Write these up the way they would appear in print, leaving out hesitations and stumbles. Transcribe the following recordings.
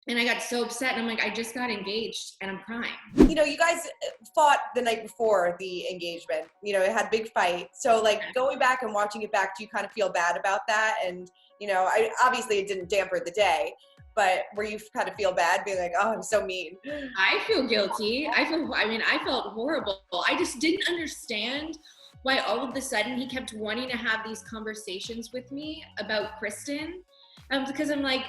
And I got so upset, and I'm like, I just got engaged and I'm crying. You know, you guys fought the night before the engagement. You know, it had a big fight. So like going back and watching it back, do you kind of feel bad about that? And, you know, obviously it didn't damper the day, but were you kind of feel bad being like, oh, I'm so mean? I feel guilty. I felt horrible. I just didn't understand why all of a sudden he kept wanting to have these conversations with me about Kristen. Because I'm like,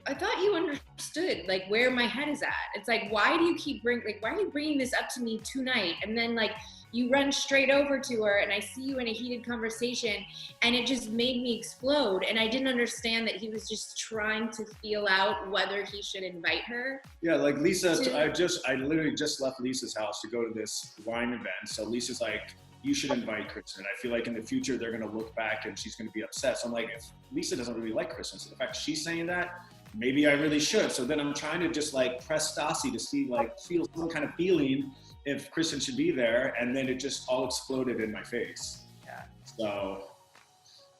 I thought you understood like where my head is at. It's like, why are you bringing this up to me tonight? And then like you run straight over to her and I see you in a heated conversation, and it just made me explode. And I didn't understand that he was just trying to feel out whether he should invite her. Yeah, like Lisa, I literally just left Lisa's house to go to this wine event. So Lisa's like, you should invite Kristen. I feel like in the future, they're going to look back and she's going to be upset. So I'm like, if Lisa doesn't really like Kristen, so the fact she's saying that, maybe I really should. So then I'm trying to just like press Stassi to see, like, feel some kind of feeling if Kristen should be there. And then it just all exploded in my face. Yeah. So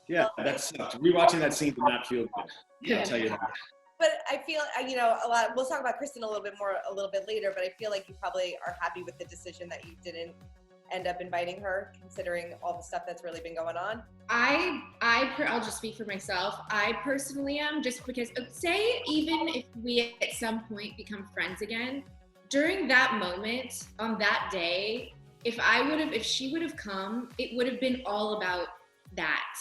yeah, that sucked. Rewatching that scene did not feel good. Yeah. I'll tell you that. But I feel, you know, we'll talk about Kristen a little bit later, but I feel like you probably are happy with the decision that you didn't end up inviting her, considering all the stuff that's really been going on. I'll just speak for myself. I personally am, just because, say, even if we at some point become friends again, during that moment, on that day, if she would have come, it would have been all about that.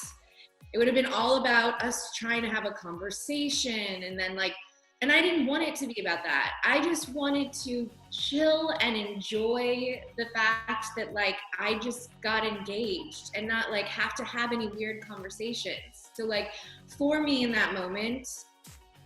It would have been all about us trying to have a conversation, and then like, and I didn't want it to be about that. I just wanted to chill and enjoy the fact that like I just got engaged and not like have to have any weird conversations. So like for me in that moment,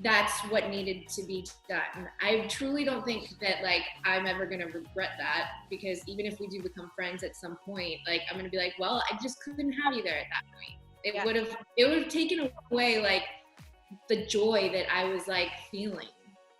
that's what needed to be done. I truly don't think that like I'm ever gonna regret that, because even if we do become friends at some point, like I'm gonna be like, well, I just couldn't have you there at that point. It would have taken away like the joy that I was like feeling,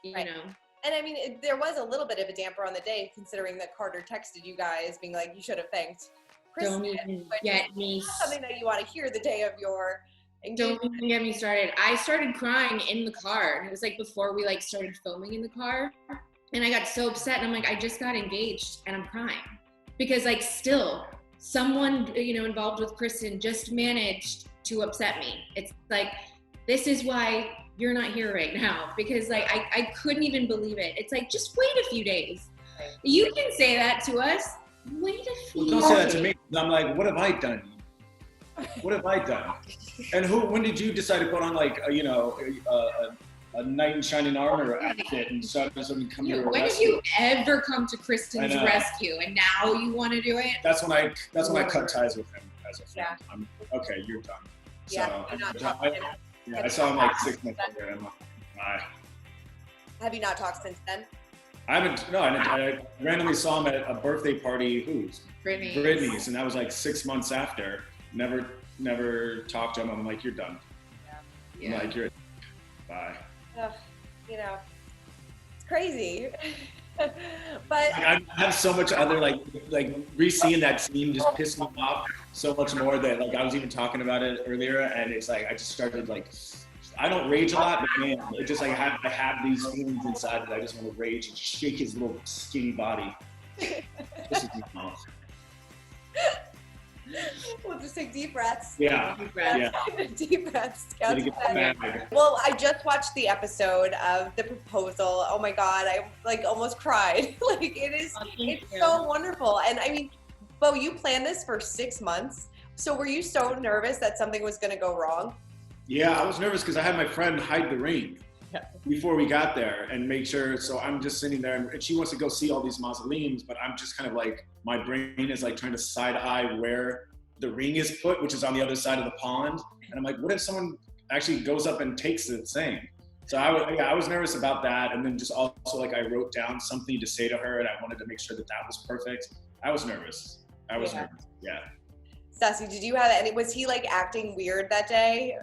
you know? And I mean, there was a little bit of a damper on the day, considering that Carter texted you guys being like, you should have thanked Kristen. Don't even get me. Something that you want to hear the day of your engagement. Don't even get me started. I started crying in the car, and it was like before we like started filming in the car, and I got so upset, and I'm like, I just got engaged and I'm crying because like still someone, you know, involved with Kristen just managed to upset me. It's like, this is why you're not here right now, because like I couldn't even believe it. It's like, just wait a few days. You can say that to us. Wait a few days. Don't say that to me. I'm like, what have I done? What have I done? And when did you decide to put on like a knight in shining armor outfit and start something come to your rescue? When did you ever come to Kristen's rescue, and now you want to do it? That's when I cut ties with him as a friend. Yeah. I'm okay. You're done. Yeah. So, I saw him like 6 months later. I'm like, bye. Have you not talked since then? I haven't. No, I randomly saw him at a birthday party. Whose? Brittany's, and that was like 6 months after. Never talked to him. I'm like, you're done. Yeah. I'm like, you're bye. You know, it's crazy. But I have so much other like re-seeing that scene just pissed me off so much more that like I was even talking about it earlier, and it's like I just started like, I don't rage a lot, but man, it just like I have these feelings inside that I just want to rage and shake his little skinny body. Pisses me off. We'll just take deep breaths. Yeah. Deep breaths. Yeah. Deep breaths. Well, I just watched the episode of the proposal. Oh my God, I like almost cried. Like it's so wonderful. And I mean, Beau, you planned this for 6 months. So were you so nervous that something was going to go wrong? Yeah, I was nervous because I had my friend hide the ring before we got there and make sure. So I'm just sitting there, and she wants to go see all these mausoleums, but I'm just kind of like, my brain is like trying to side eye where the ring is put, which is on the other side of the pond. And I'm like, what if someone actually goes up and takes the thing? So I was nervous about that. And then just also like I wrote down something to say to her, and I wanted to make sure that was perfect. I was nervous. Nervous. Yeah. Stassi, did you have any, was he like acting weird that day?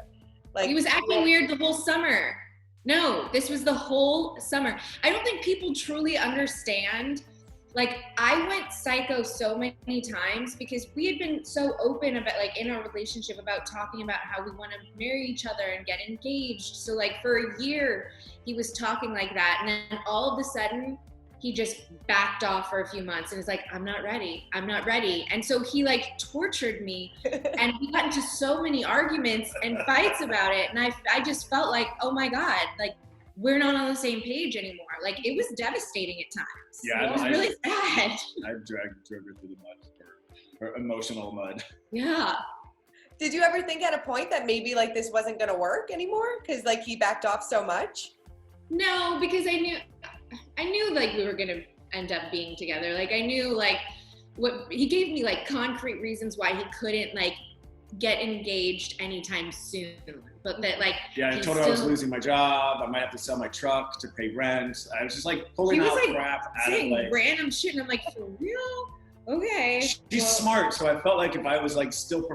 Like he was acting weird the whole summer. No, this was the whole summer. I don't think people truly understand Like, I went psycho so many times because we had been so open about, like, in our relationship about talking about how we want to marry each other and get engaged. So, like, for a year, he was talking like that. And then all of a sudden, he just backed off for a few months and was like, I'm not ready. And so he, like, tortured me. And we got into so many arguments and fights about it. And I just felt like, oh my God, like, we're not on the same page anymore. Like, it was devastating at times. Yeah, it was really sad. I dragged her through the mud, or emotional mud. Yeah. Did you ever think at a point that maybe like this wasn't gonna work anymore? Cause like he backed off so much? No, because I knew like we were gonna end up being together. Like, I knew like what he gave me, like, concrete reasons why he couldn't like get engaged anytime soon. But that, like, yeah, I told her I was losing my job. I might have to sell my truck to pay rent. I was just like pulling out crap out of, like, random shit, and I'm like, for real? Okay. She's smart, so I felt like if I was like still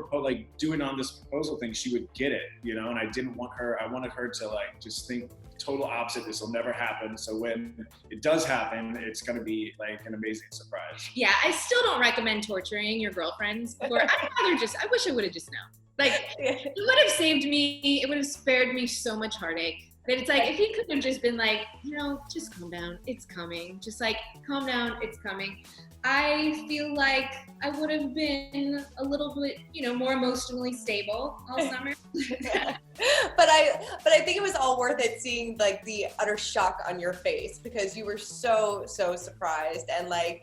doing on this proposal thing, she would get it, you know. And I didn't want her. I wanted her to like just think total opposite. This will never happen. So when it does happen, it's gonna be like an amazing surprise. Yeah, I still don't recommend torturing your girlfriends. I wish I would have just known. Like, it would have saved me. It would have spared me so much heartache. But it's like, if he could have just been like, you know, just calm down. It's coming. Just like, calm down. It's coming. I feel like I would have been a little bit, you know, more emotionally stable all summer. But I think it was all worth it, seeing like the utter shock on your face, because you were so surprised. And like,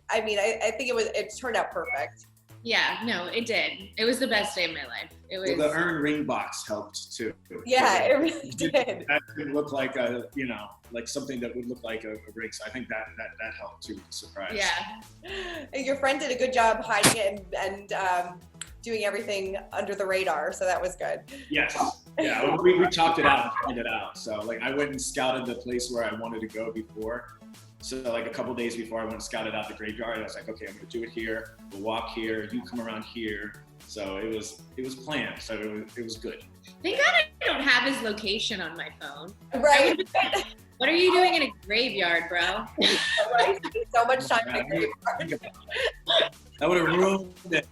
I mean, I think it turned out perfect. Yeah, no, it did. It was the best day of my life. It was. Well, the earned ring box helped too. Yeah, it really did. That didn't look like a, you know, like something that would look like a ring. So I think that helped too, the surprise. Yeah. Your friend did a good job hiding it and doing everything under the radar, so that was good. Yes. Yeah, we talked it out and planned it out. So like, I went and scouted the place where I wanted to go before. So like a couple days before, I went and scouted out the graveyard. I was like, okay, I'm gonna do it here. We'll walk here. You come around here. So it was planned. So it was good. Thank God I don't have his location on my phone. Right. What are you doing in a graveyard, bro? So much time in a graveyard. That would have ruined it.